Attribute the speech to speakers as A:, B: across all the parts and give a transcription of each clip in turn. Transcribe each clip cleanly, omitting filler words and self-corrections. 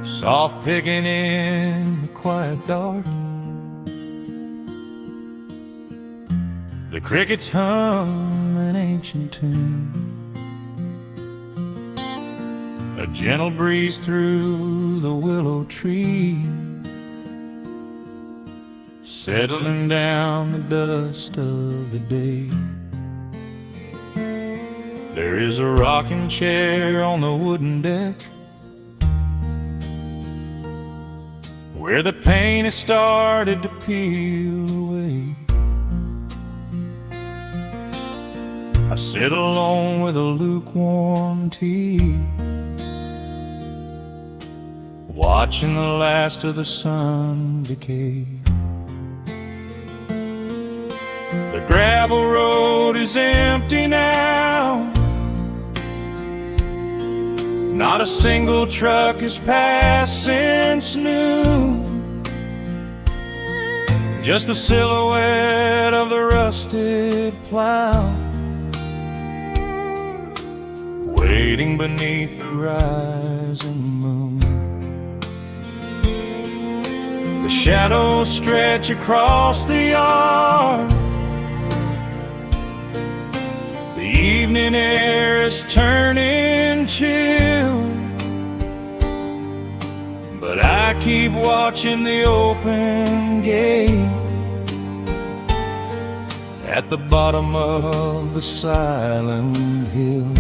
A: soft picking in the quiet dark. The crickets hum an ancient tune, a gentle breeze through the willow tree, settling down the dust of the day. There is a rocking chair on the wooden deck, where the paint has started to peel away. I sit alone with a lukewarm tea, watching the last of the sun decay. The gravel road is empty now, not a single truck has passed since noon, just the silhouette of the rusted plow, waiting beneath the rising moon. The shadows stretch across the yard, the evening air is turning chill, but I keep watching the open gate at the bottom of the silent hill.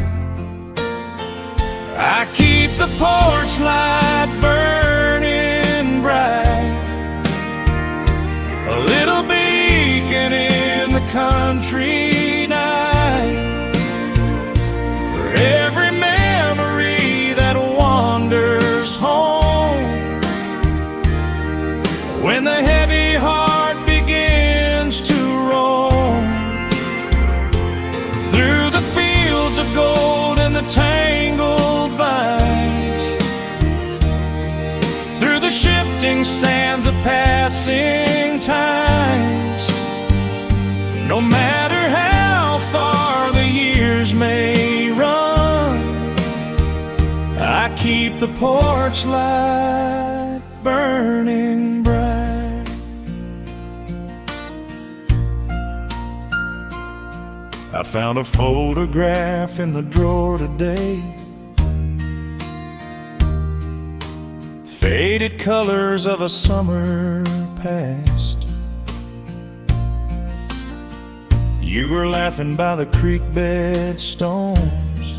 A: I keep the porch light burning bright, a little beacon in the country night, for every memory that wanders home, when the heavy heart begins to roam through the fields of gold and the tangled vines, through the shifting sands of passing times. No matter how far the years may run, I keep the porch light burning bright. I found a photograph in the drawer today, faded colors of a summer past. You were laughing by the creek bed stones.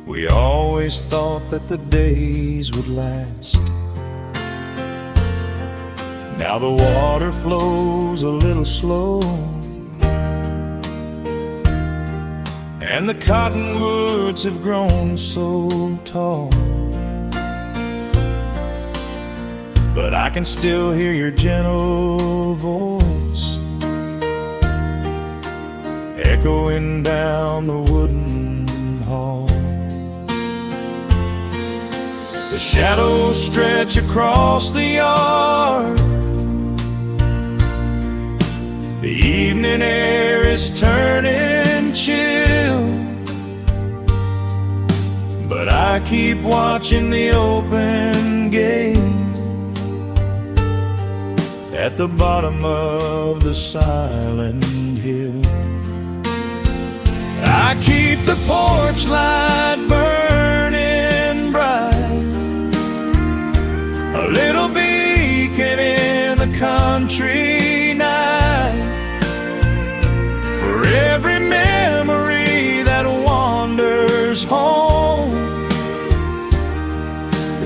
A: We always thought that the days would last. Now the water flows a little slow, and the cottonwoods have grown so tall, but I can still hear your gentle voice echoing down the wooden hall. The shadows stretch across the yard, the evening air is turning chill, but I keep watching the open gate at the bottom of the silent hill. I keep the porch light burning bright, a little beacon in the country night, for every memory that wanders home,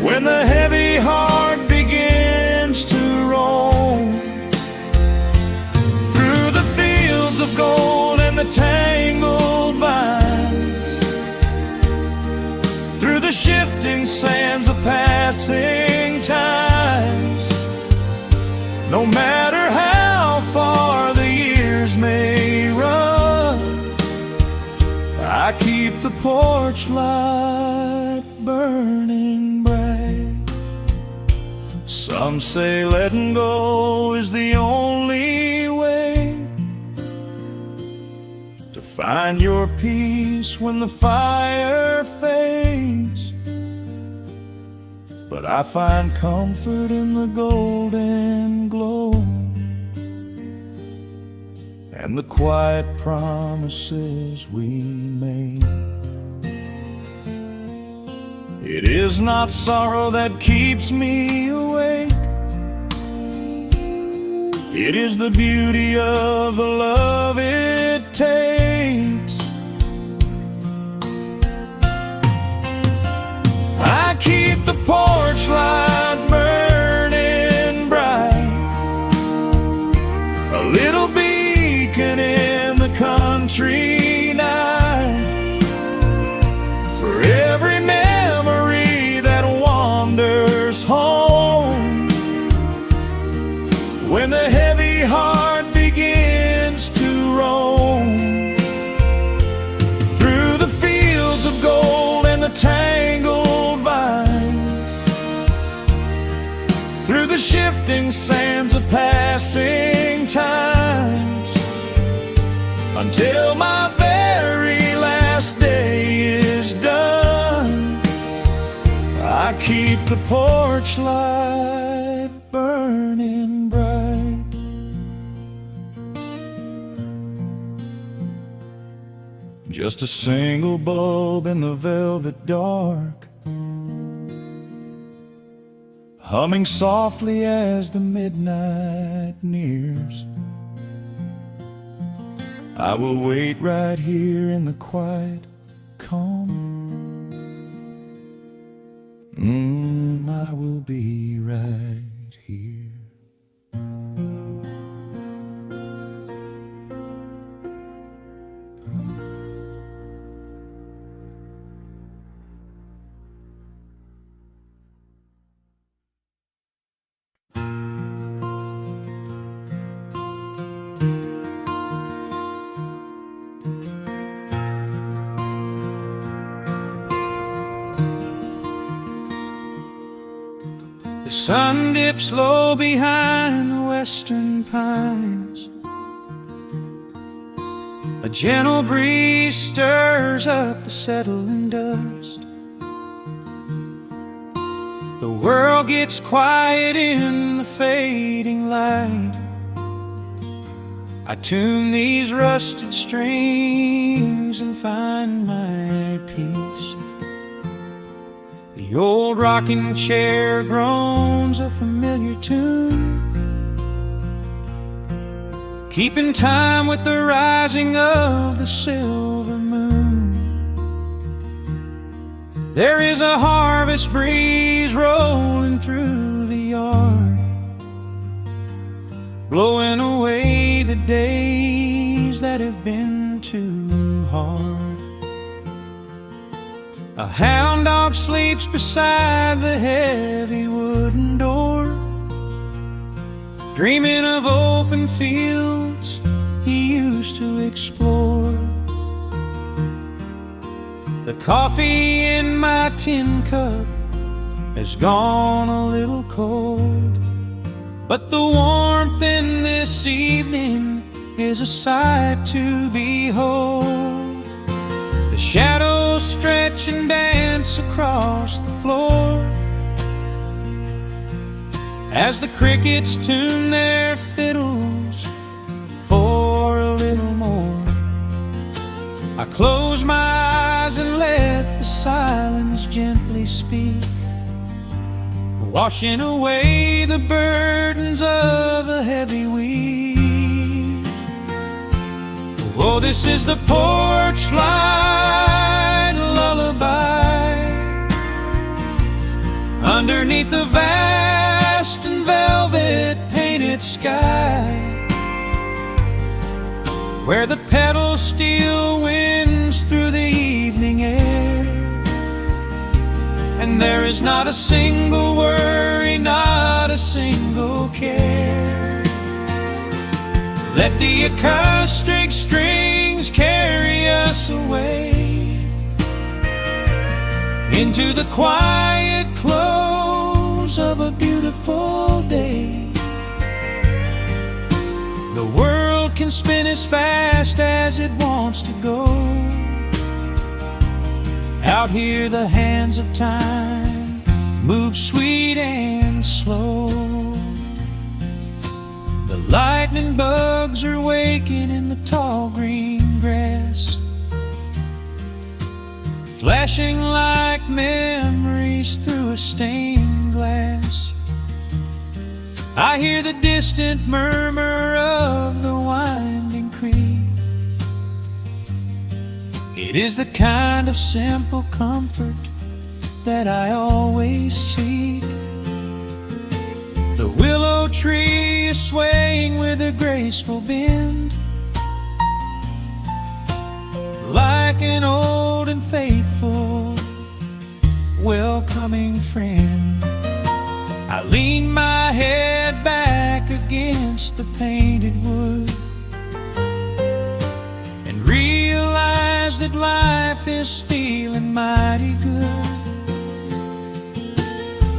A: when the heavy heart begins to roam through the fields of gold and the tangled vines, through the shifting sands of passing times. No matter how far the years may run, I keep the porch light burning bright. Some say letting go is the only way to find your peace when the fire fades. but I find comfort in the golden glow and the quiet promises we made. It is not sorrow that keeps me awake. It is the beauty of the love it takes. I keep the porch light burning bright, a little beacon in the country night, for every memory that wanders home. When the heavy heart begins to roam through the fields of gold and the tangled vines, through the shifting sands of passing times, until my very last day is done, I keep the porch light burning bright. Just a single bulb in the velvet dark, humming softly as the midnight nears. I will wait right here in the quiet calm. I will be right here. The sun dips low behind the western pines. A gentle breeze stirs up the settling dust. The world gets quiet in the fading light. I tune these rusted strings and find my peace. The old rocking chair groans a familiar tune, keeping time with the rising of the silver moon. There is a harvest breeze rolling through the yard, blowing away the days that have been too hard. A hound dog sleeps beside the heavy wooden door, dreaming of open fields he used to explore. The coffee in my tin cup has gone a little cold, but the warmth in this evening is a sight to behold. The shadows stretch and dance across the floor as the crickets tune their fiddles for a little more. I close my eyes and let the silence gently speak, washing away the burdens of a heavy week. Oh, this is the porch light lullaby underneath the vast and velvet painted sky, where the petals steal winds through the evening air, and there is not a single worry, not a single care. Let the acoustic strings carry us away into the quiet close of a beautiful day. The world can spin as fast as it wants to go. Out here the hands of time move sweet and slow. The lightning bugs are waking in the tall green grass, flashing like memories through a stained glass. I hear the distant murmur of the winding creek. It is the kind of simple comfort that I always seek. The willow tree is swaying with a graceful bend, like an old and faithful welcoming friend. I lean my head back against the painted wood and realize that life is feeling mighty good.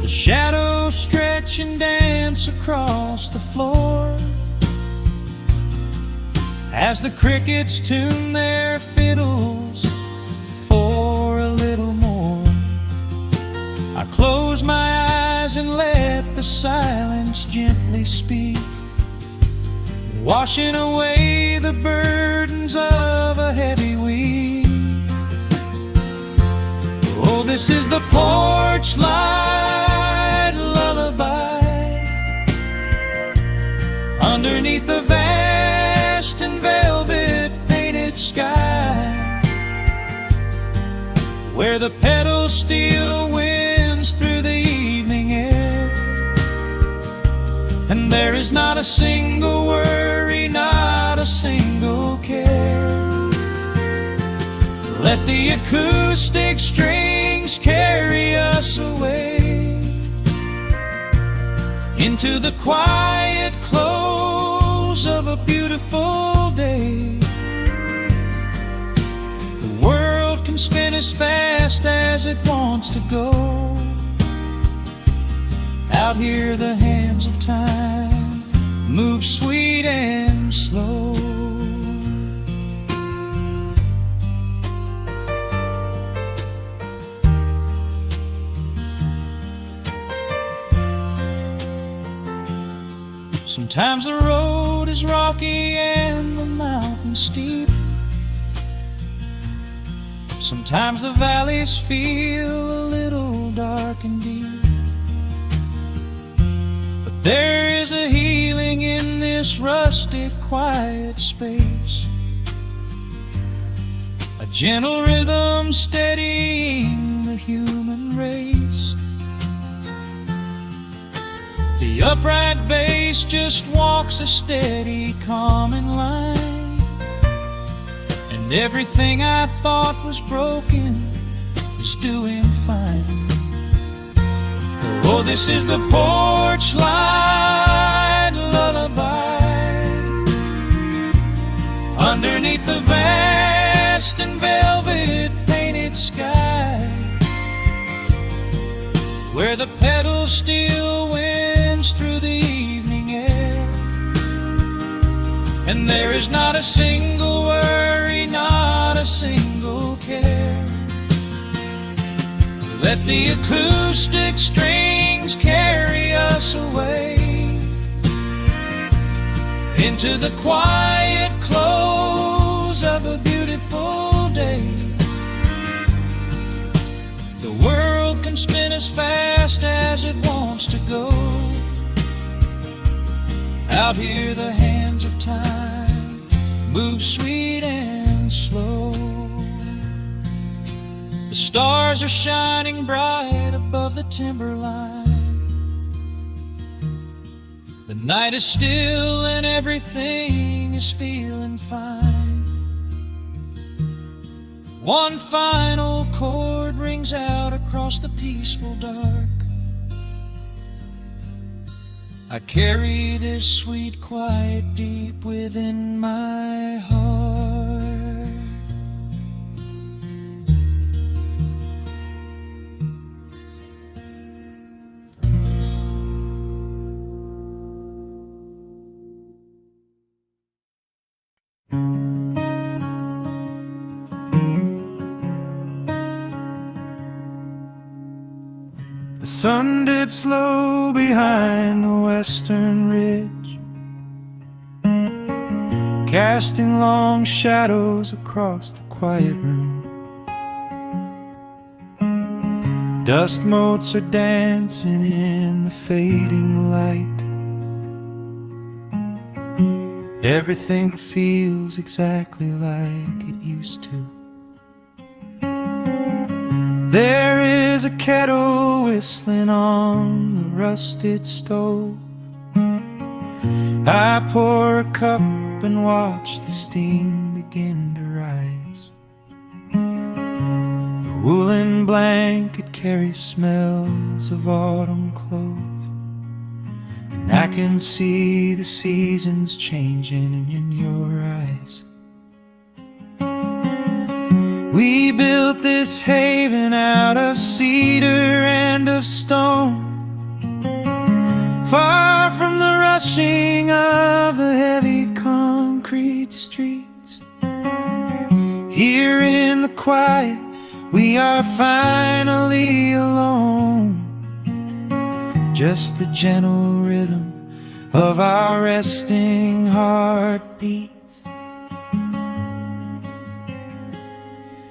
A: The shadows stretch and dance across the floor as the crickets tune their fiddles for a little more. I close my eyes and let the silence gently speak, washing away the burdens of a heavy week. Oh, this is the porch light lullaby underneath the vast and velvet painted sky, where the petals still winds through the evening air, and there is not a single worry, not a single care. Let the acoustic strings carry us away into the quiet close of a beautiful day. The world can spin as fast as it wants to go. Out here the hands of time move sweet and slow. Sometimes the road is rocky and the mountain steep. Sometimes the valleys feel a little dark and deep. But there is a healing in this rustic, quiet space, a gentle rhythm steadying the human race. The upright bass just walks a steady, calming line, and everything I thought was broken is doing fine. Oh, this is the porch light lullaby underneath the vast and velvet painted sky, where the petals still winds through the evening air, and there is not a single worry, not a single care. Let the acoustic strings carry us away into the quiet close of a beautiful day. The world can spin as fast as it wants to go. Out here the hands of time move sweet and slow. The stars are shining bright above the timberline. The night is still and everything is feeling fine. One final chord rings out across the peaceful dark. I carry this sweet quiet deep within my heart. sun dips low behind the western ridge, casting long shadows across the quiet room. Dust motes are dancing in the fading light. Everything feels exactly like it used to. There is a kettle whistling on the rusted stove. I pour a cup and watch the steam begin to rise. The woolen blanket carries smells of autumn clove, and I can see the seasons changing in your eyes. We built this haven out of cedar and of stone, far from the rushing of the heavy concrete streets. Here in the quiet, we are finally alone. Just the gentle rhythm of our resting heartbeats.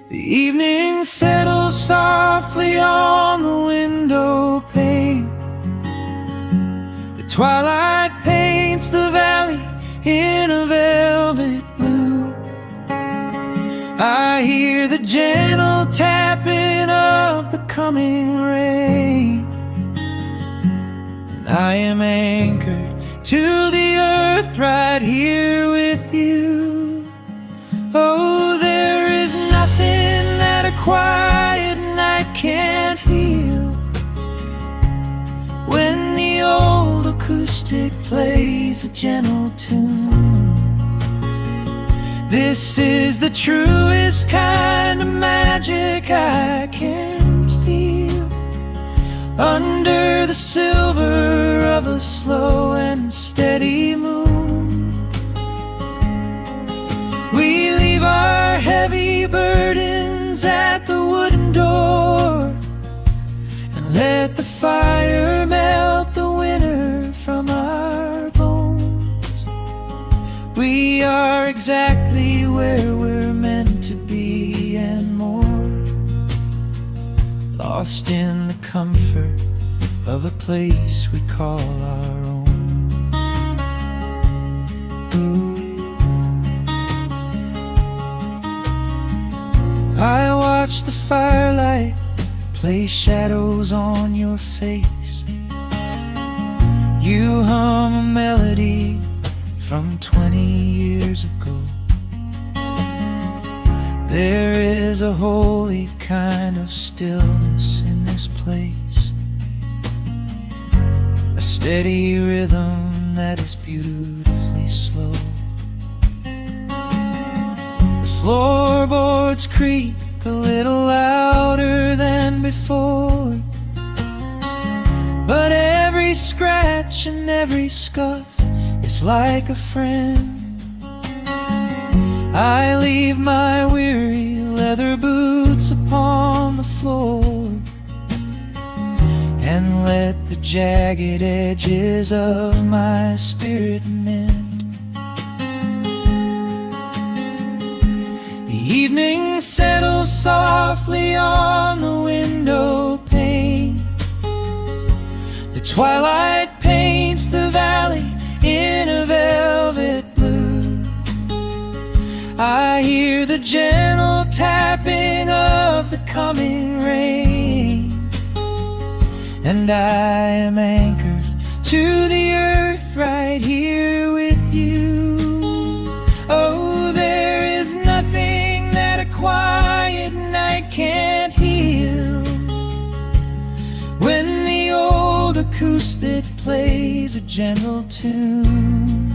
A: The evening settles softly on the window pane. The twilight paints the valley in a velvet blue. I hear the gentle tapping of the coming rain, and I am anchored to the earth right here with you. Oh, there is nothing that a quiet night can't heal, when the old acoustic plays a gentle tune. This is the truest kind of magic I can feel, under the silver of a slow and steady moon. We leave our heavy burdens at the wooden door, and let the fire melt the winter from our bones. We are exactly where we're meant to be and more, lost in the comfort of a place we call our own. I watch the firelight play shadows on your face. You hum a melody from 20 years ago. There is a holy kind of stillness in this place, a steady rhythm that is beautifully slow. The floorboards creak a little louder than before, but every scratch and every scuff is like a friend. I leave my weary leather boots upon the floor, and let the jagged edges of my spirit mend. The evening settles softly on the window pane. The twilight paints the valley in a velvet blue. I hear the gentle tapping of the coming rain, and I am anchored to the earth right here with you. Oh, there is nothing that a quiet night can't heal, when the old acoustic plays a gentle tune.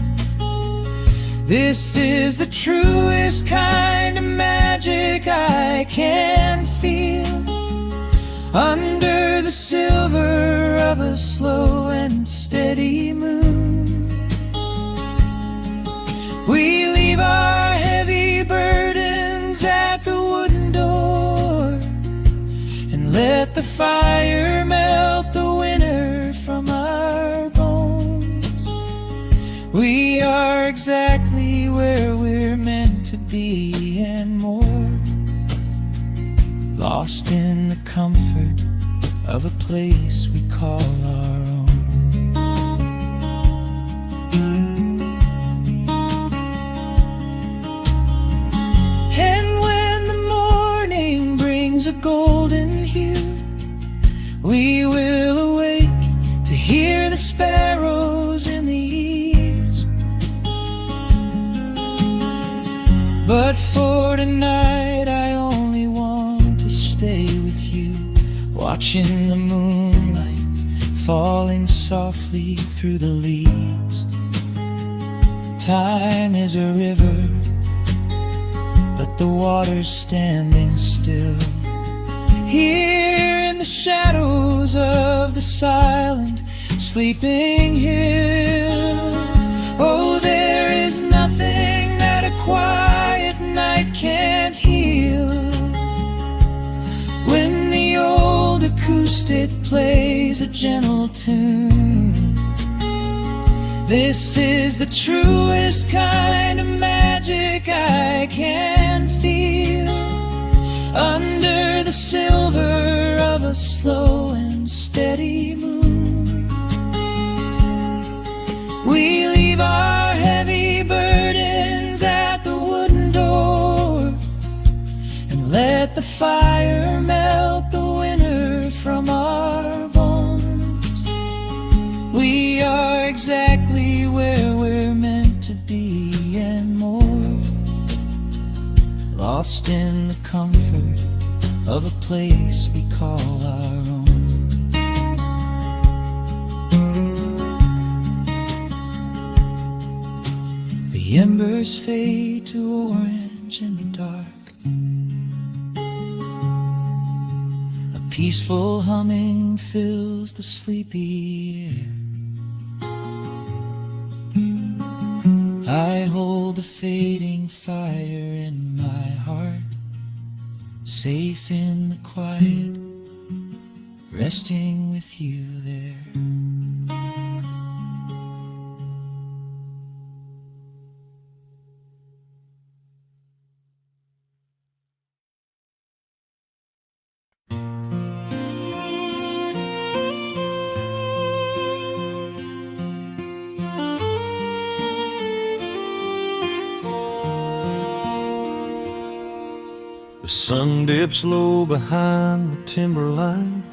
A: This is the truest kind of magic I can feel, under the silver of a slow and steady moon. We leave our heavy burdens at the wooden door, and let the fire melt the meant to be and more, lost in the comfort of a place we call our own. And when the morning brings a golden hue, we will awake to hear the sparrows in the eaves. But for tonight I only want to stay with you, watching the moonlight falling softly through the leaves. Time is a river, but the water's standing still. Here in the shadows of the silent, sleeping hill. Oh, there is nothing that a quiet night can't heal. When the old acoustic plays a gentle tune, this is the truest kind of magic I can feel. Under the silver of a slow and steady moon, we leave our heavy burdens at the wooden door, and let the fire melt the winter from our bones. We are exactly where we're meant to be and more, lost in the comfort of a place we call our own. The embers fade to orange in the dark. A peaceful humming fills the sleepy air. I hold the fading fire in my heart, safe in the quiet, resting with you there.
B: The sun dips low behind the timberline.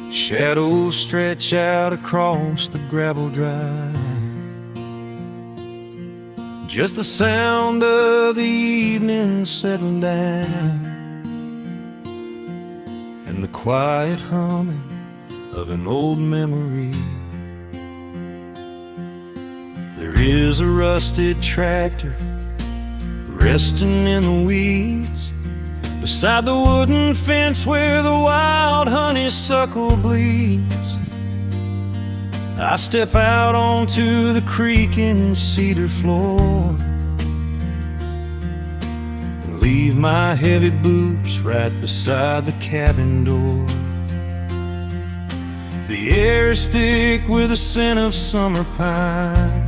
B: Shadows stretch out across the gravel drive. Just the sound of the evening settling down, and the quiet humming of an old memory. There is a rusted tractor resting in the weeds beside the wooden fence where the wild honeysuckle bleeds. I step out onto the creaking cedar floor and leave my heavy boots right beside the cabin door. The air is thick with the scent of summer pine.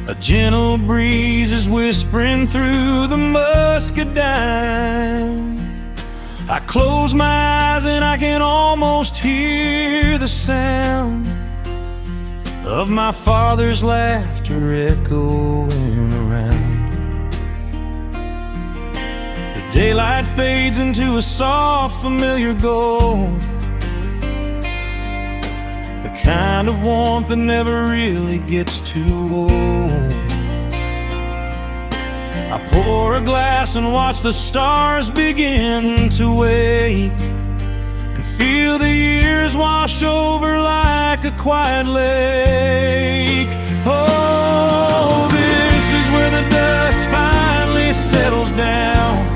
B: A gentle breeze is whispering through the muscadine. I close my eyes and I can almost hear the sound of my father's laughter echoing around. The daylight fades into a soft, familiar gold, the kind of warmth that never really gets too old. I pour a glass and watch the stars begin to wake, and feel the years wash over like a quiet lake. Oh, this is where the dust finally settles down,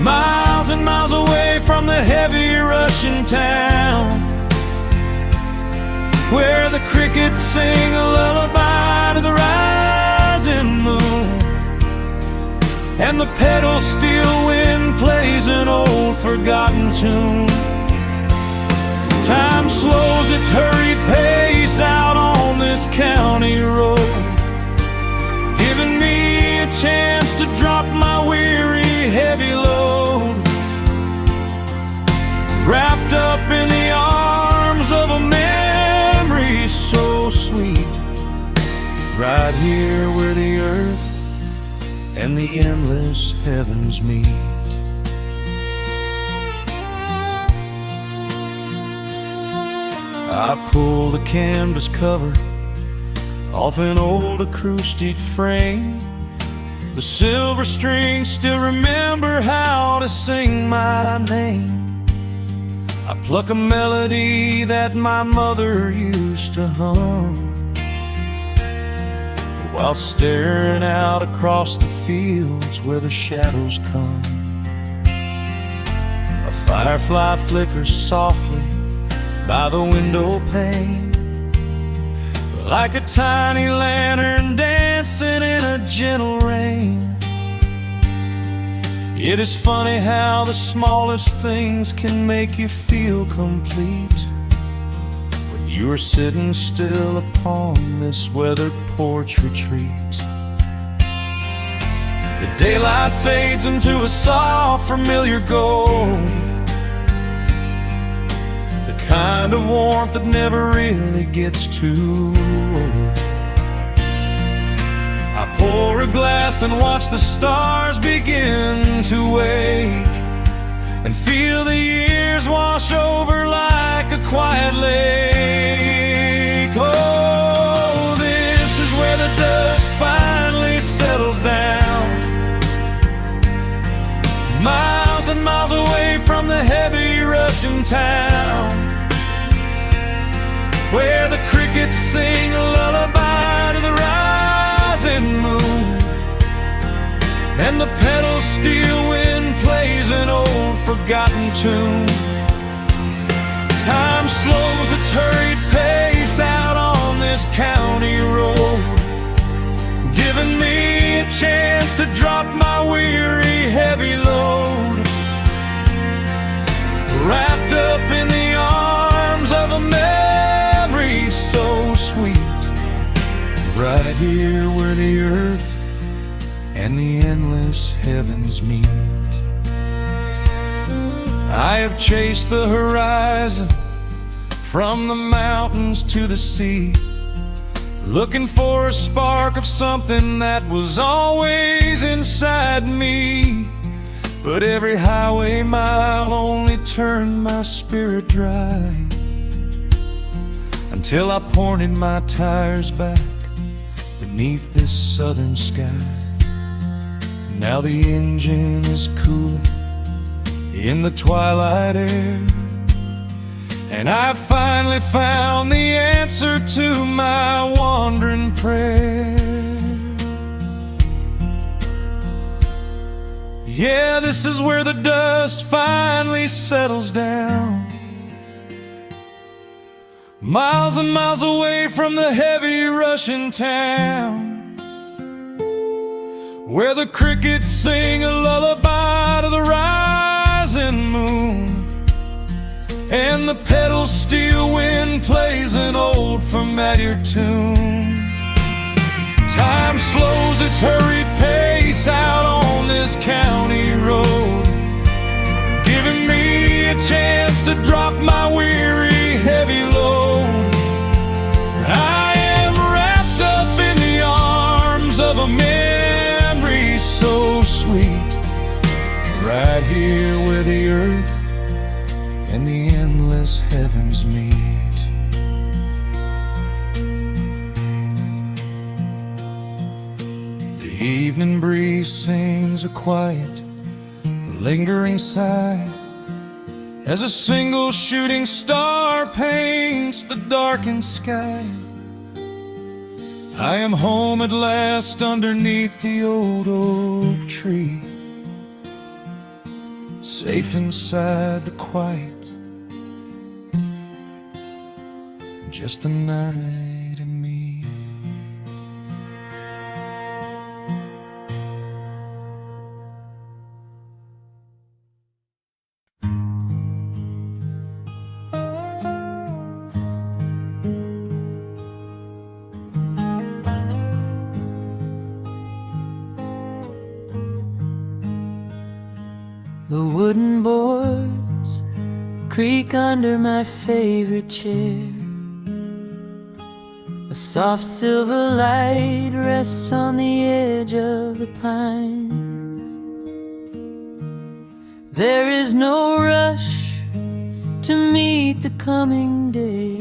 B: miles and miles away from the heavy Russian town, where the crickets sing a lullaby to the rising moon, and the pedal steel wind plays an old forgotten tune. Time slows its hurried pace out on this right here where the earth and the endless heavens meet. I pull the canvas cover off an old acoustic frame. The silver strings still remember how to sing my name. I pluck a melody that my mother used to hum while staring out across the fields where the shadows come. A firefly flickers softly by the window pane, like a tiny lantern dancing in a gentle rain. It is funny how the smallest things can make you feel complete when you are sitting still upon this weathered porch retreat. The daylight fades into a soft, familiar gold, the kind of warmth that never really gets too old. I pour a glass and watch the stars begin to wake, and feel the years wash over like a quiet lake. Oh, this is where the dust finally settles down, miles and miles away from the heavy Russian town, where the crickets sing a lullaby to the rising moon, and the pedal steel wind plays an old forgotten tune. Time slows its hurried pace out on this county road, giving me a chance to drop my weary heavy load, wrapped up in the arms of a memory so sweet, right here where the earth and the endless heavens meet. I have chased the horizon from the mountains to the sea, looking for a spark of something that was always inside me. But every highway mile only turned my spirit dry, until I pointed my tires back beneath this southern sky. Now the engine is cooling in the twilight air, and I've finally found the answer to my wandering prayer. Yeah, this is where the dust finally settles down, miles and miles away from the heavy Russian town, where the crickets sing a lullaby to the rising moon, and the pedal steel wind plays an old familiar tune. Time slows its hurried pace out on this county road, giving me a chance to drop my weary heavy load. I am wrapped up in the arms of a memory so sweet, right here where the earth and the endless heavens meet. The evening breeze sings a quiet, lingering sigh as a single shooting star paints the darkened sky. I am home at last underneath the old oak tree, safe inside the quiet, just the night and me.
C: The wooden boards creak under my favorite chair. A Soft silver light rests on the edge of the pines. There is no rush to meet the coming day,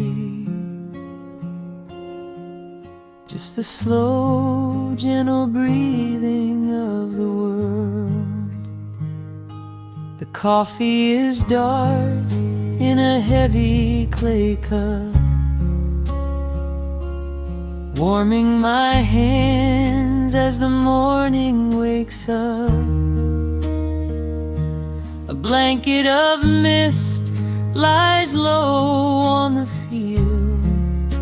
C: just the slow, gentle breathing of the world. The coffee is dark in a heavy clay cup, warming my hands as the morning wakes up. A blanket of mist lies low on the field,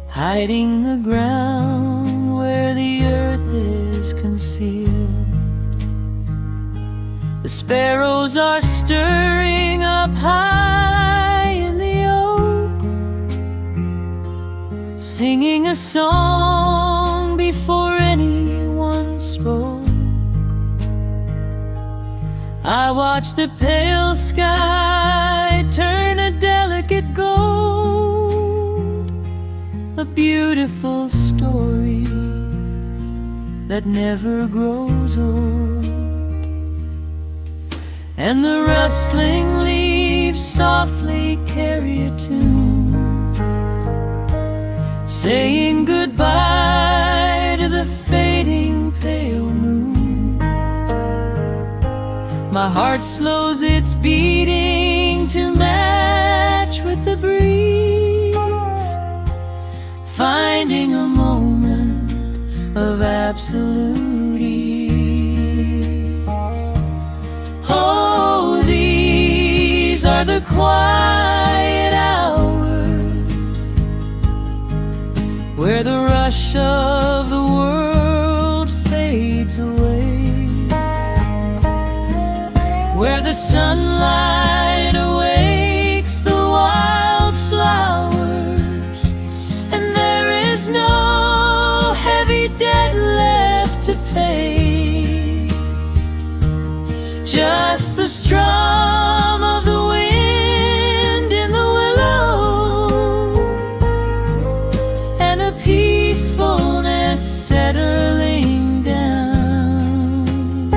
C: hiding the ground where the earth is concealed. The sparrows are stirring up high in the oak, singing a song before anyone spoke. I watch the pale sky turn a delicate gold, a beautiful story that never grows old. And the rustling leaves softly carry a tune, saying goodbye to the fading pale moon. My heart slows its beating to match with the breeze, finding a moment of absolute ease. Oh, these are the quiet hours where the rush of the world fades away, where the sunlight awakes the wildflowers, and there is no heavy debt left to pay, just the strum of the wind in the willow, and a peacefulness settling down,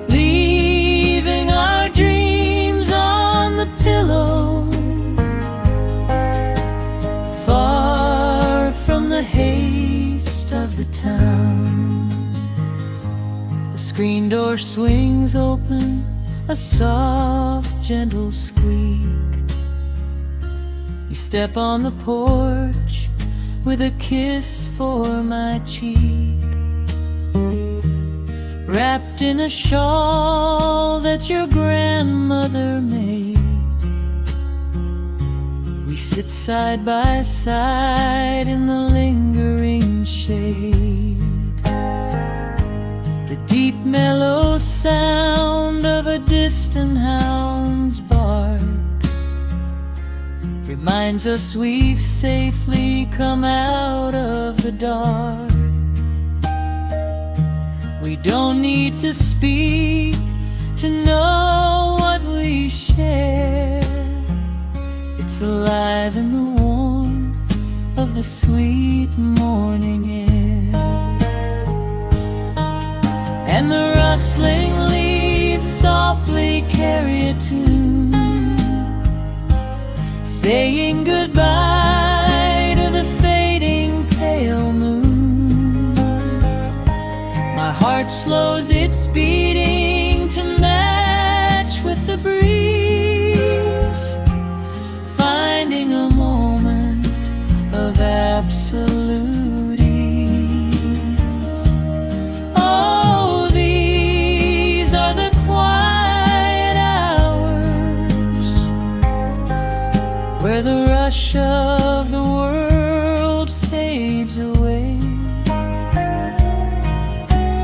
C: leaving our dreams on the pillow, far from the haste of the town. The screen door swings open, a soft, gentle squeak. You step on the porch with a kiss for my cheek, wrapped in a shawl that your grandmother made. We sit side by side in the lingering shade. The deep mellow sound of a distant hound's bark reminds us we've safely come out of the dark. We don't need to speak to know what we share. It's alive in the warmth of the sweet morning air. And the rustling leaves softly carry a tune, saying goodbye to the fading pale moon. My heart slows its beating to match with the breeze, finding a moment of absolute ease. Oh, these are the quiet hours where the rush of the world fades away,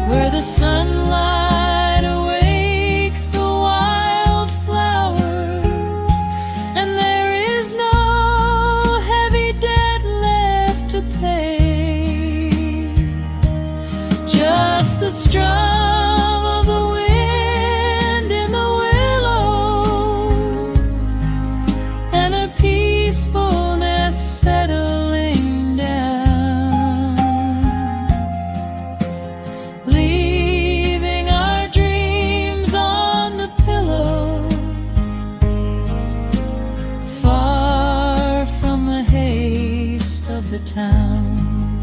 C: where the sunlight awakes the wildflowers, and there is no heavy debt left to pay. the town.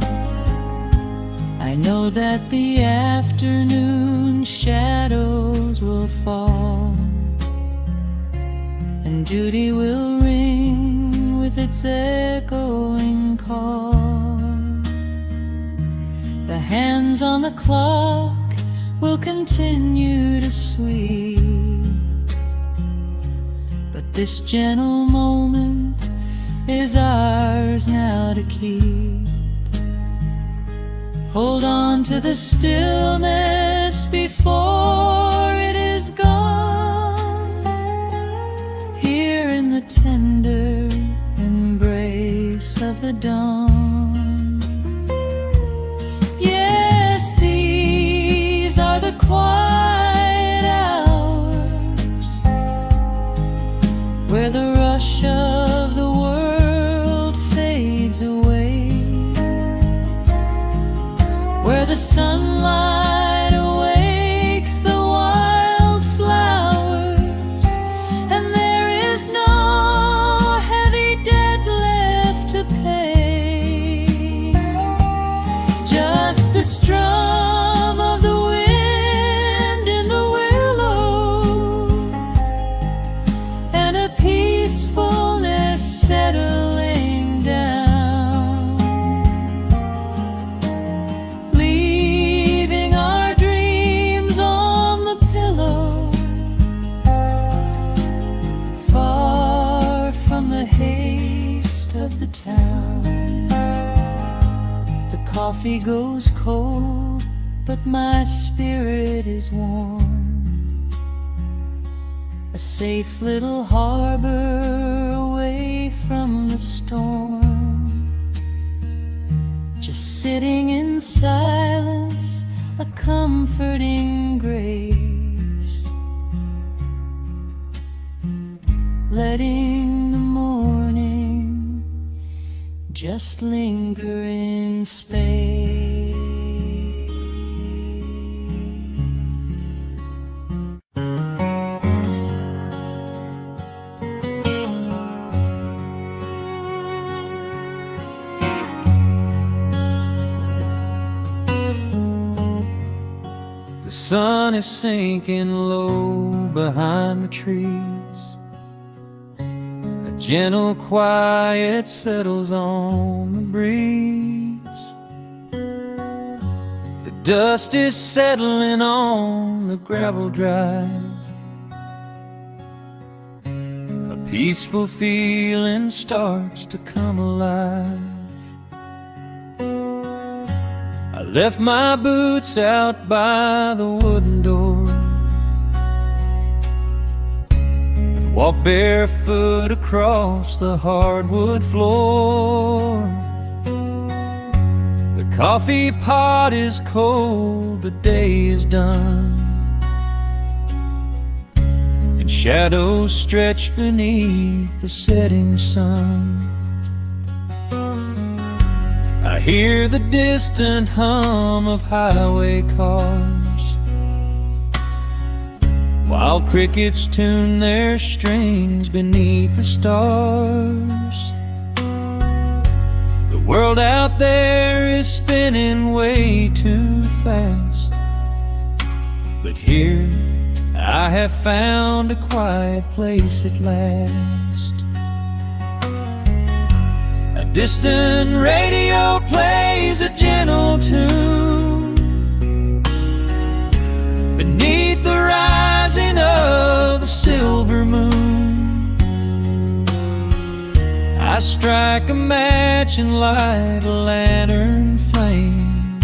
C: I know that the afternoon shadows will fall, and duty will ring with its echoing call. The hands on the clock will continue to sweep, but this gentle moment is ours now to keep. Hold on to the stillness before it is gone, here in the tender embrace of the dawn. Yes, these are the quiet hours where the rush of the world fades away, where the sunlight awakes the wildflowers, and there is no heavy debt left to pay. Just the strum of the wind in the willow, and a peacefulness settling down, leaving our dreams on the pillow, far from the haste of the town. The coffee goes cold, but my spirit is warm. A safe little harbor away from the storm, just sitting in silence, a comforting grace, letting the morning just linger in space.
A: The sun is sinking low behind the trees. A gentle quiet settles on the breeze. The dust is settling on the gravel drive. A peaceful feeling starts to come alive. I left my boots out by the wooden door and walked barefoot across the hardwood floor. The coffee pot is cold, the day is done, and shadows stretch beneath the setting sun. I hear the distant hum of highway cars, while crickets tune their strings beneath the stars. The world out there is spinning way too fast, but here I have found a quiet place at last. A distant radio plays a gentle tune beneath the rising of the silver moon. I strike a match and light a lantern flame,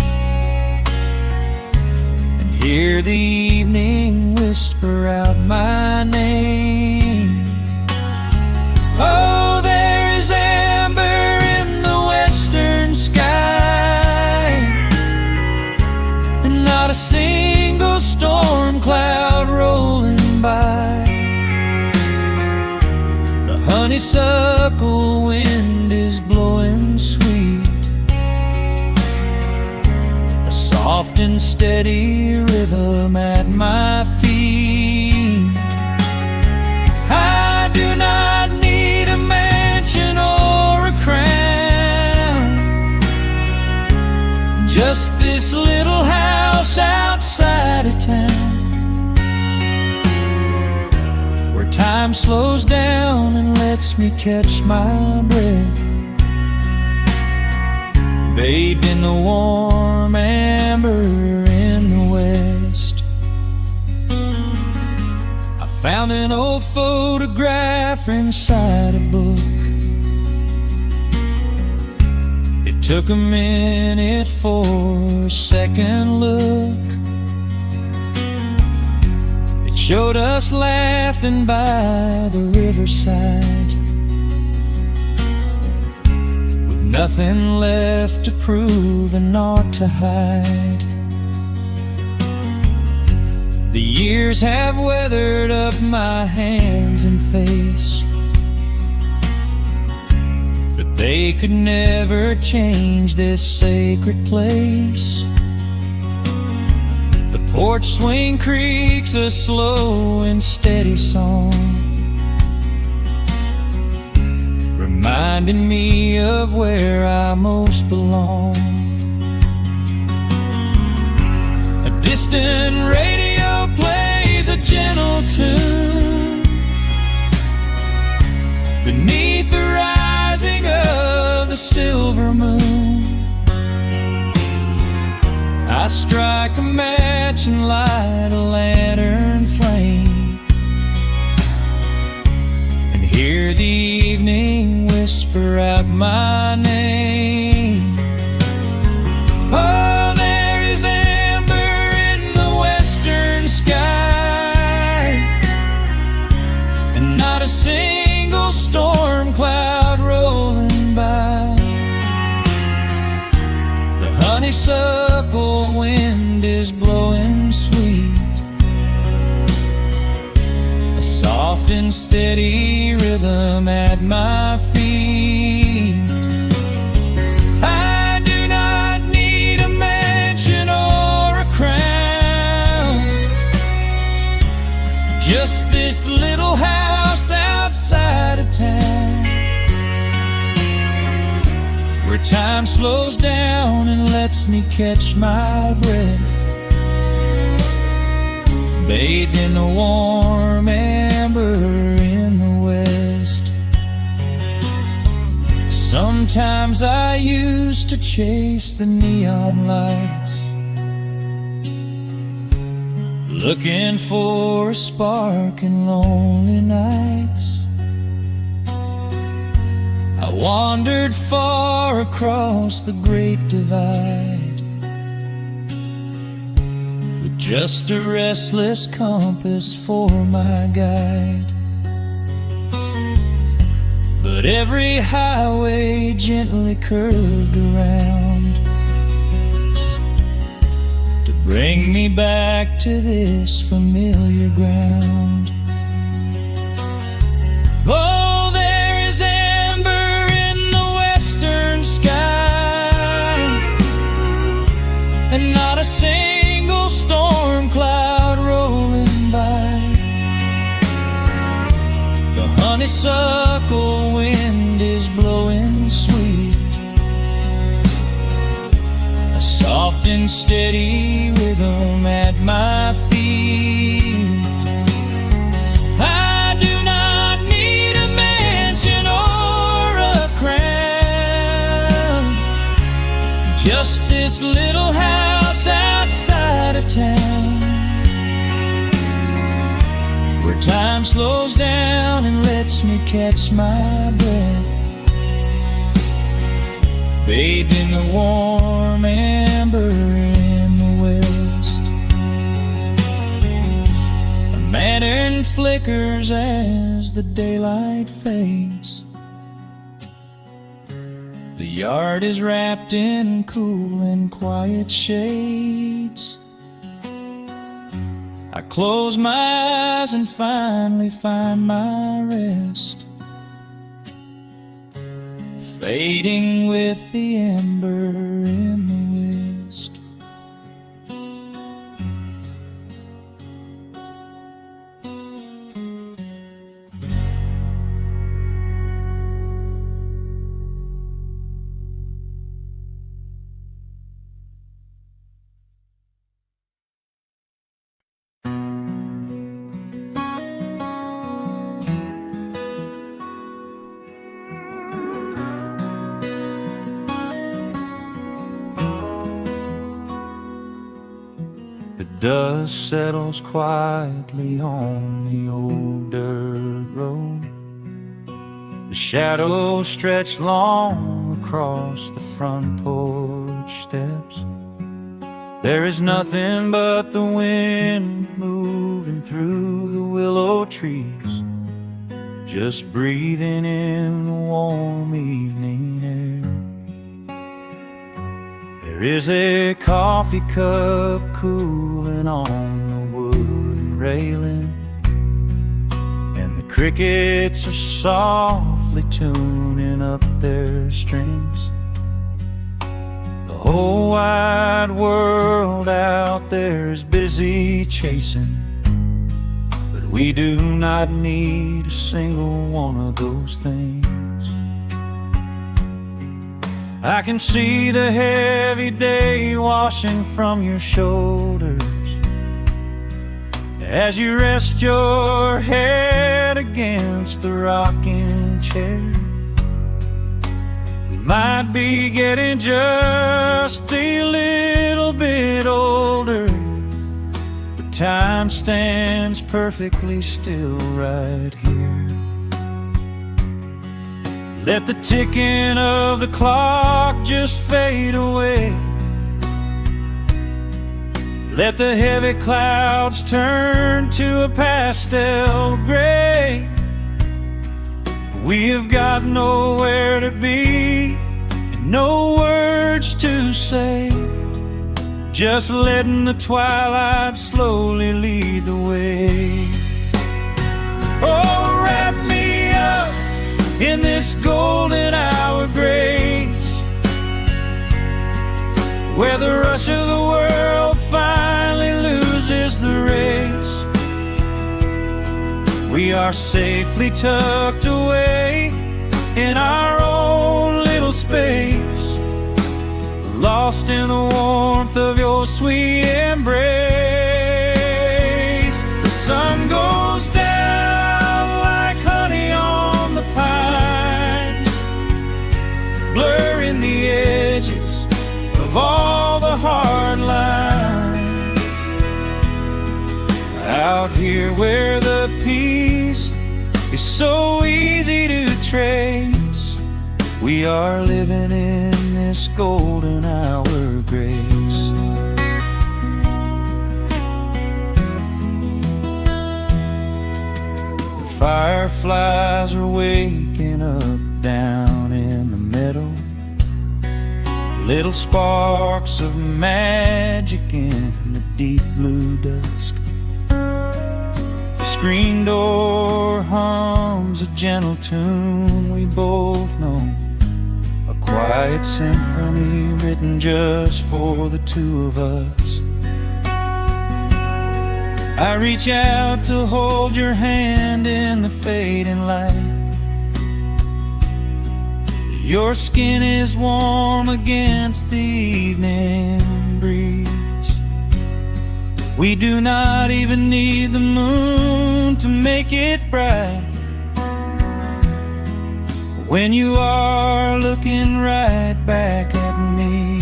A: and hear the evening whisper out my name. Oh, there is amber in the western sky, and not a single storm cloud rolling by. The honeysuckle wind is blowing sweet, a soft and steady rhythm at my feet. I do not need a mansion or a crown, Just this little house outside of town, where time slows down and lets me catch my breath, bathed in the warm amber in the west. I found an old photograph inside a book. It took a minute for a second look. It showed us laughing by the riverside, with nothing left to prove and naught to hide. The years have weathered up my hands and face, but they could never change this sacred place. The porch swing creaks a slow and steady song, reminding me of where I most belong. A distant radio plays a gentle tune beneath the rising of the silver moon. I strike a match and light a lantern flame, and hear the evening whisper out my name. Oh, there is amber in the western sky, and not a single storm cloud rolling by. The honeysuckle wind is blowing sweet, a soft and steady rhythm at my feet. I do not need a mansion or a crown, just this little house outside of town, where time slows down and lets me catch my breath, bathed in the warm amber in the west. Sometimes I used to chase the neon lights, looking for a spark in lonely nights. I wandered far across the great divide, with just a restless compass for my guide. But every highway gently curved around to bring me back to this familiar ground. Oh, there is amber in the western sky, and not a single storm cloud rolling by. The honeysuckle wind is blowing sweet, a soft and steady rhythm at my feet. I do not need a mansion or a crown, just this little house outside of town, where time slows down and lets me catch my breath, bathed in the warm amber in the west. A lantern flickers as the daylight fades. The yard is wrapped in cool and quiet shades. I close my eyes and finally find my rest, fading with the ember in the west.
B: dust settles quietly on the old dirt road. The shadows stretch long across the front porch steps. There is nothing but the wind moving through the willow trees, just breathing in the warm evening air. There is a coffee cup cooling on the wooden railing, and the crickets are softly tuning up their strings. The whole wide world out there is busy chasing, but we do not need a single one of those things. I can see the heavy day washing from your shoulders as you rest your head against the rocking chair. We might be getting just a little bit older, but time stands perfectly still right here. Let the ticking of the clock just fade away. Let the heavy clouds turn to a pastel gray. We have got nowhere to be and no words to say, just letting the twilight slowly lead the way. Oh, wrap me up in this golden hour grace, where the rush of the world finally loses the race. We are safely tucked away in our own little space, lost in the warmth of your sweet embrace. The sun goes down like honey on the pines, blurring the edges of all the hard lines. Out here where the peace is so easy to trace, we are living in this golden hour grace. The fireflies are waking up down in the meadow, little sparks of magic in the deep blue dusk. The screen door hums a gentle tune we both know, a quiet symphony written just for the two of us. I reach out to hold your hand in the fading light. Your skin is warm against the evening breeze. We do not even need the moon to make it bright, when you are looking right back at me.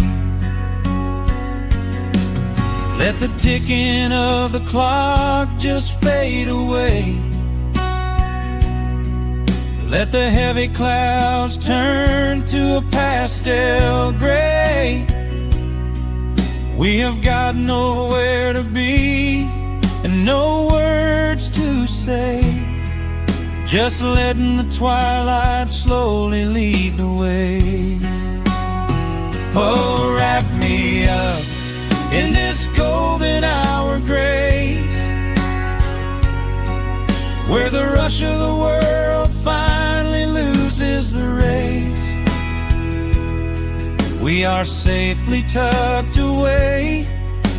B: Let the ticking of the clock just fade away. Let the heavy clouds turn to a pastel gray. We have got nowhere to be and no words to say, just letting the twilight slowly lead the way. Oh, wrap me up in this golden hour grace, where the rush of the world finally loses the race. We are safely tucked away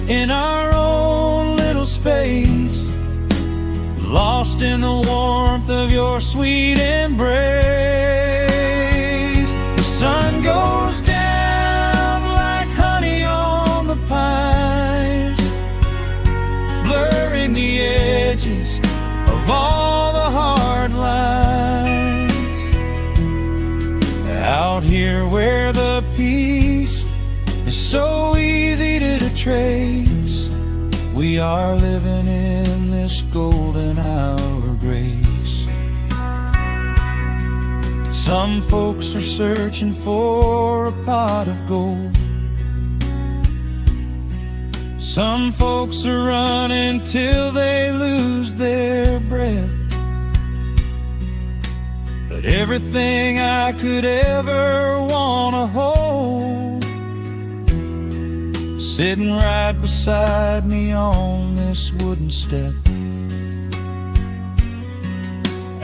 B: in our own little space, lost in the warmth of your sweet embrace. The sun goes down like honey on the pines, blurring the edges of all the hard lines. Out here where the peace is so easy to trace, we
A: We are living in this golden hour grace. Some folks are searching for a pot of gold. Some folks are running till they lose their breath. But everything I could ever want to hold, sitting right beside me on this wooden step.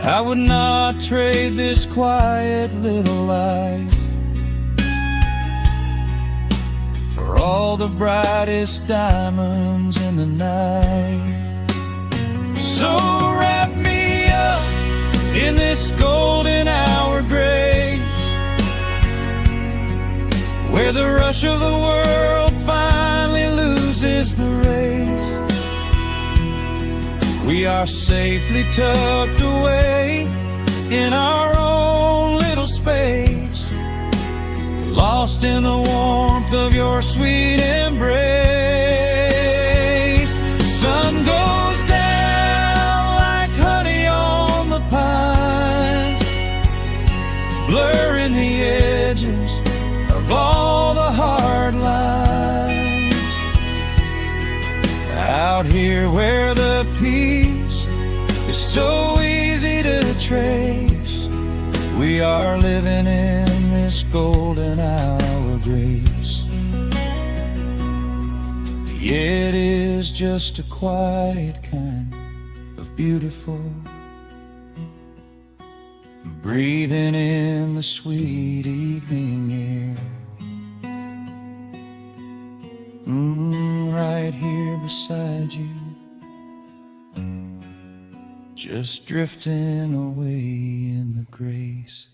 A: I would not trade this quiet little life for all the brightest diamonds in the night. So wrap me up in this golden hour grace, where the rush of the world finally loses the race. We are safely tucked away in our own little space, lost in the warmth of your sweet embrace. The sun goes down like honey on the pines, blurring the edges of all the hard lines. Out here where the peace is so easy to trace, we are living in this golden hour grace. Yeah, it is just a quiet kind of beautiful, breathing in the sweet evening air. Right here beside you, just drifting away in the grace.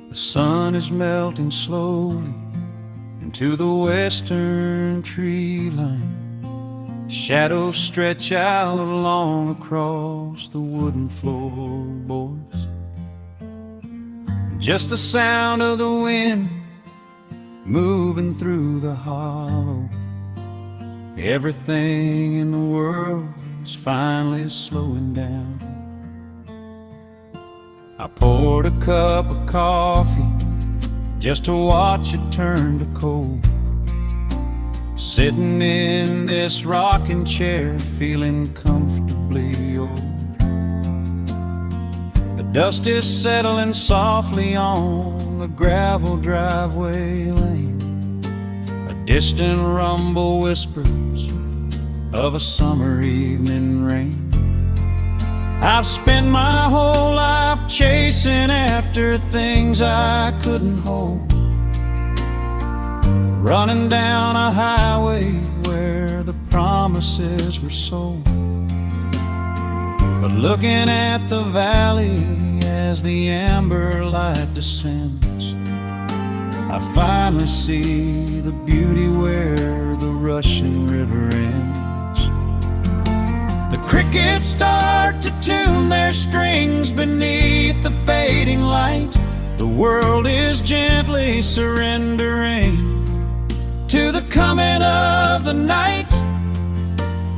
A: The sun is melting slowly into the western tree line. Shadows stretch out long across the wooden floorboards. Just the sound of the wind moving through the hollow. Everything in the world is finally slowing down. I poured a cup of coffee just to watch it turn to cold, sitting in this rocking chair feeling comfortably old. The dust is settling softly on the gravel driveway lane. A distant rumble whispers of a summer evening rain. I've spent my whole life chasing after things I couldn't hold, running down a highway where the promises were sold. But looking at the valley as the amber light descends, I finally see the beauty where the rushing river ends. The crickets start to tune their strings beneath the fading light. The world is gently surrendering to the coming of the night.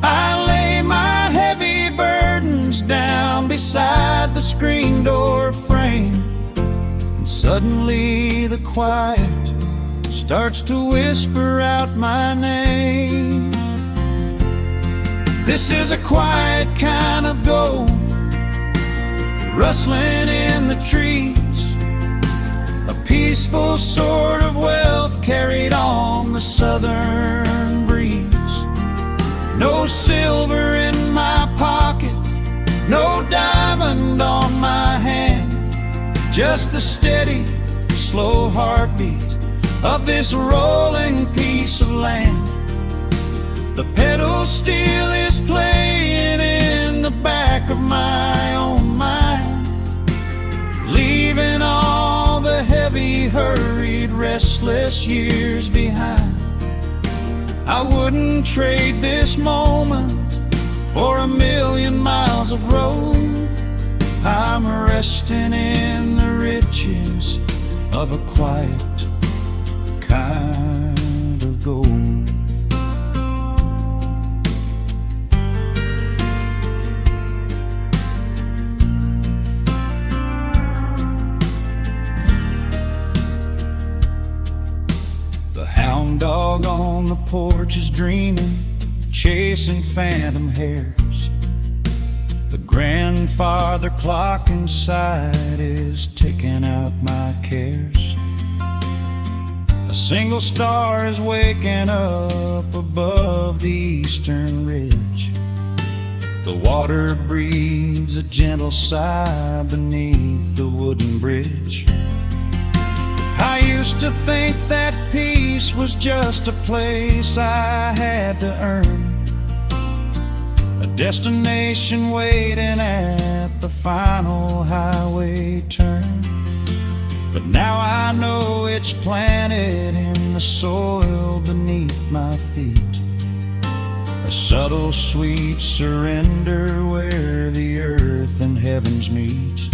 A: I lay my heavy burdens down beside the screen door frame, and suddenly the quiet starts to whisper out my name. This is a quiet kind of gold, rustling in the trees, a peaceful sort of wealth carried on the southern breeze. No silver in my pocket, no diamond on my hand, just the steady, slow heartbeat of this rolling piece of land. The pedal steel is playing in the back of my own mind, leaving all the heavy hurt restless years behind. I wouldn't trade this moment for 1,000,000 miles of road. I'm resting in the riches of a quiet kind of gold. The hound dog on the porch is dreaming, chasing phantom hares. The grandfather clock inside is ticking out my cares. A single star is waking up above the eastern ridge. The water breathes a gentle sigh beneath the wooden bridge. I used to think that peace was just a place I had to earn, a destination waiting at the final highway turn. But now I know it's planted in the soil beneath my feet, a subtle sweet surrender where the earth and heavens meet.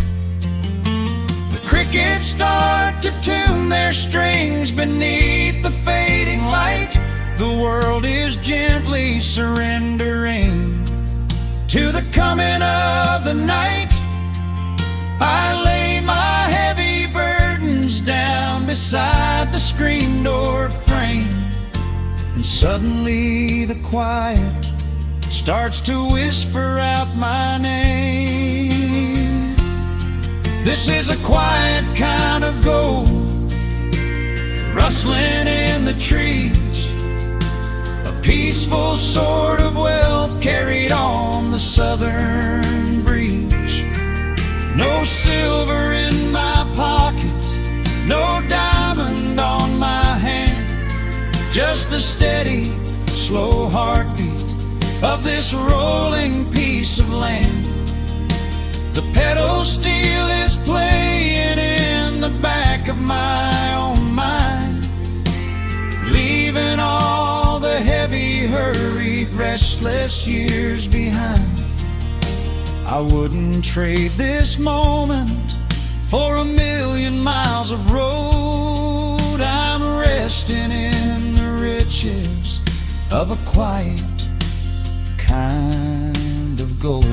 A: The crickets start to tune their strings beneath the fading light. The world is gently surrendering to the coming of the night. I lay my heavy burdens down beside the screen door frame, and suddenly the quiet starts to whisper out my name. This is a quiet kind of gold, rustling in the trees, a peaceful sort of wealth carried on the southern breeze. No silver in my pocket, no diamond on my hand, just the steady, slow heartbeat of this rolling piece of land. The pedal steel is playing in the back of my own mind, leaving all the heavy, hurried, restless years behind. I wouldn't trade this moment for 1,000,000 miles of road. I'm resting in the riches of a quiet kind of gold.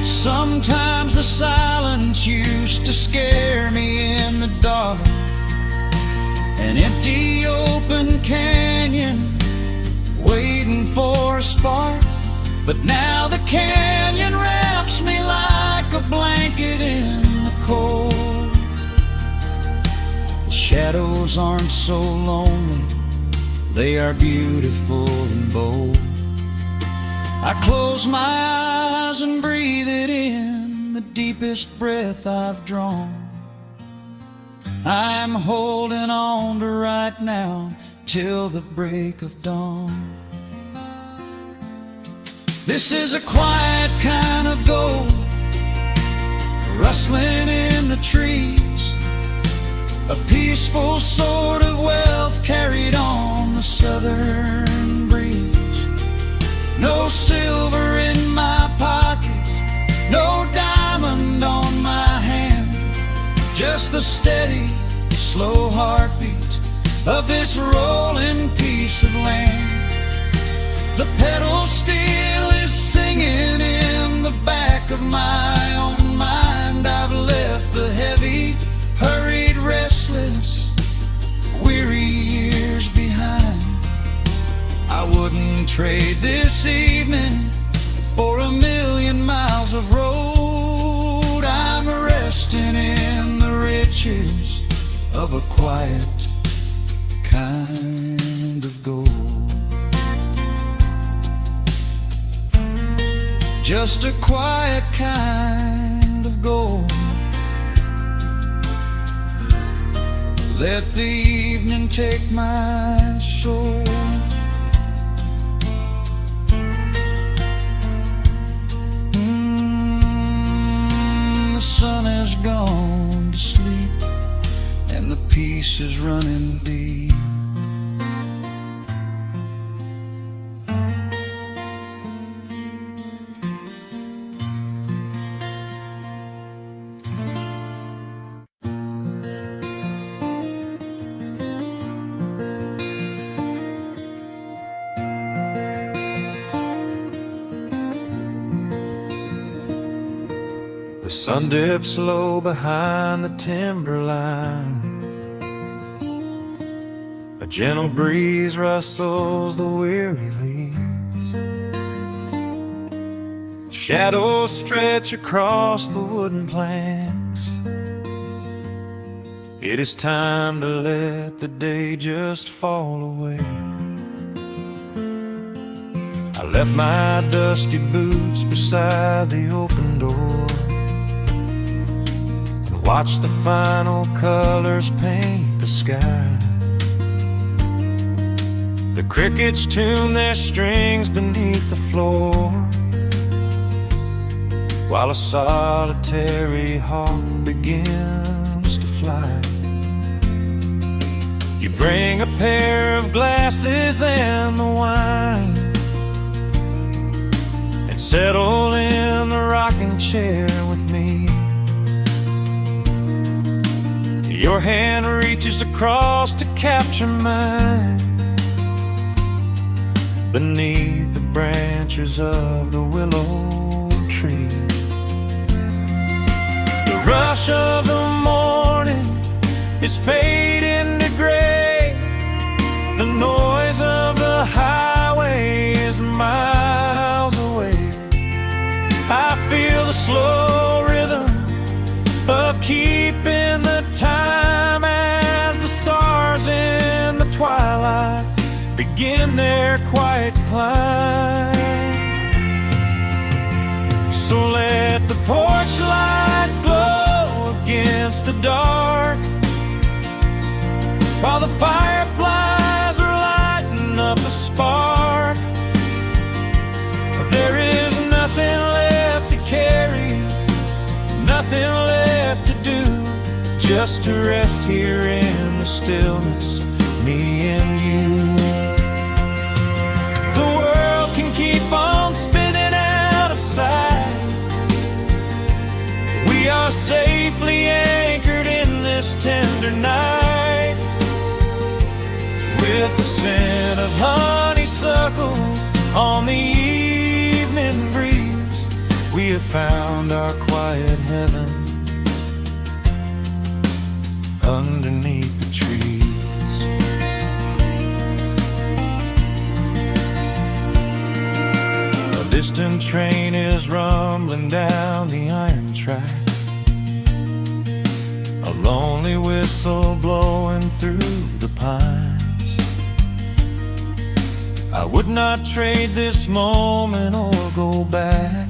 A: Sometimes the silence used to scare me in the dark, an empty open canyon waiting for a spark. But now the canyon wraps me like a blanket in the cold. The shadows aren't so lonely, they are beautiful and bold. I close my eyes and breathe it in, the deepest breath I've drawn. I'm holding on to right now till the break of dawn. This is a quiet kind of gold, rustling in the trees, a peaceful sort of wealth carried on the southern breeze. No silver in my pocket, no diamond on my hand, just the steady, slow heartbeat of this rolling piece of land. The pedal steel is singing in the back of my own mind. I've left the heavy, hurried, restless, weary years behind. I wouldn't trade this evening for 1,000,000 miles of road. I'm resting in the riches of a quiet kind of gold. Just a quiet kind of gold. Let the evening take my soul. The sun has gone to sleep.
B: peace is running deep. The sun dips low behind the timberline. A gentle breeze rustles the weary leaves. Shadows stretch across the wooden planks. It is time to let the day just fall away. I left my dusty boots beside the open door, watch the final colors paint the sky. The crickets tune their strings beneath the floor, while a solitary hawk begins to fly. You bring a pair of glasses and the wine, and settle in the rocking chair with me. Your hand reaches across to capture mine, beneath the branches of the willow tree. The rush of the morning is fading to gray. The noise of the highway is miles away. I feel the slow rhythm of keeping the time as the stars in the twilight begin their quiet climb. So let the porch light glow against the dark, while the fireflies are lighting up a spark. There is nothing left to carry, nothing left to do, just to rest here in the stillness, me and you. The world can keep on spinning out of sight. We are safely anchored in this tender night. With the scent of honeysuckle on the evening breeze, we have found our quiet heaven underneath the trees. A distant train is rumbling down the iron track, a lonely whistle blowing through the pines. I would not trade this moment or go back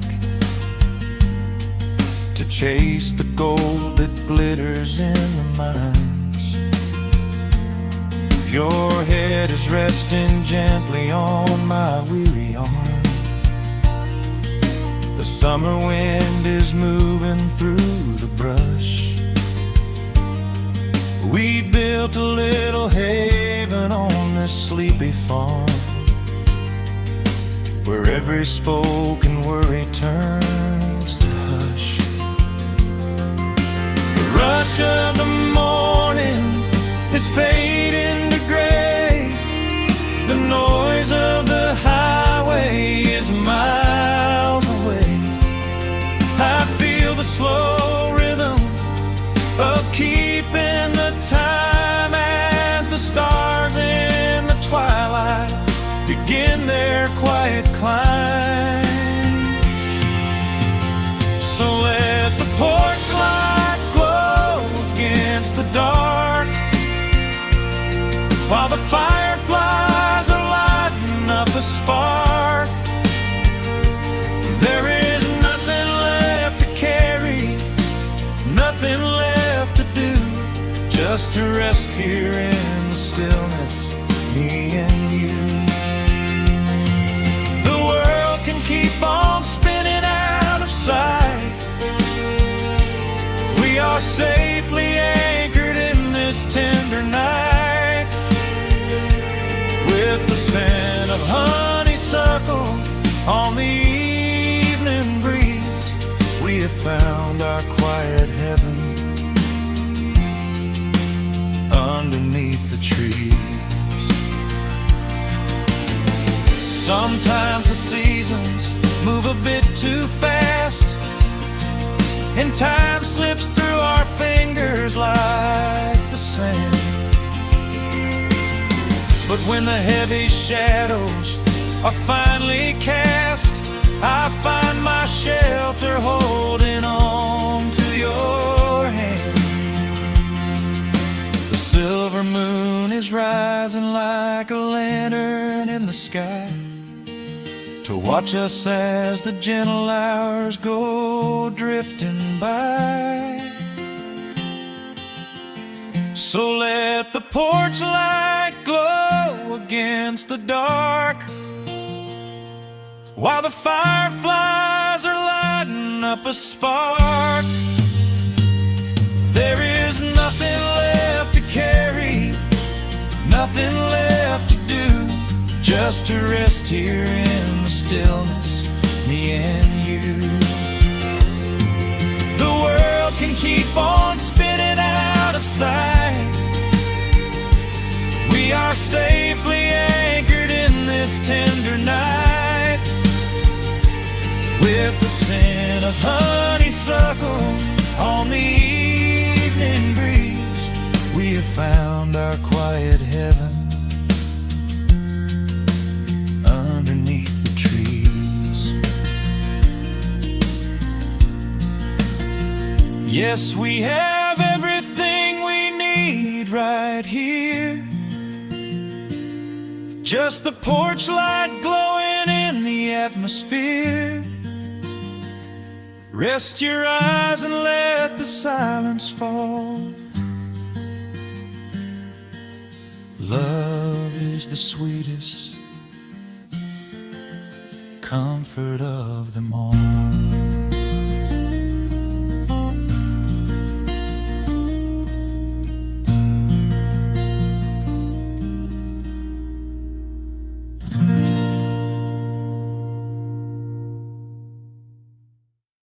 B: to chase the gold that glitters in the mines. Your head is resting gently on my weary arm. The summer wind is moving through the brush. We built a little haven on this sleepy farm, where every spoken worry turns to hush. The rush of the morning is fading to gray. The noise of the highway is miles away. I feel the slow rhythm of keeping the time as the stars in the twilight begin their quiet climb. So let the porch light glow against the dark, while the fireflies are lighting up a spark. There is nothing left to carry, nothing left to do, just to rest here in the stillness, me and you. The world can keep on spinning out of sight. We are safely anchored in this tent On the evening breeze, we have found our quiet heaven underneath the trees. Sometimes the seasons move a bit too fast, and time slips through our fingers like the sand. But when the heavy shadows are finally cast, I find my shelter holding on to your hand. The silver moon is rising like a lantern in the sky to watch us as the gentle hours go drifting by. So let the porch light glow against the dark, while the fireflies are lighting up a spark. There is nothing left to carry, nothing left to do, just to rest here in the stillness, me and you. The world can keep on spinning out of sight. We are safely anchored in this tender night, with the scent of honeysuckle on the evening breeze. We have found our quiet heaven underneath the trees. Yes, we have everything we need right here. Just the porch light glowing in the atmosphere. Rest your eyes and let the silence fall. Love is the sweetest comfort of them all.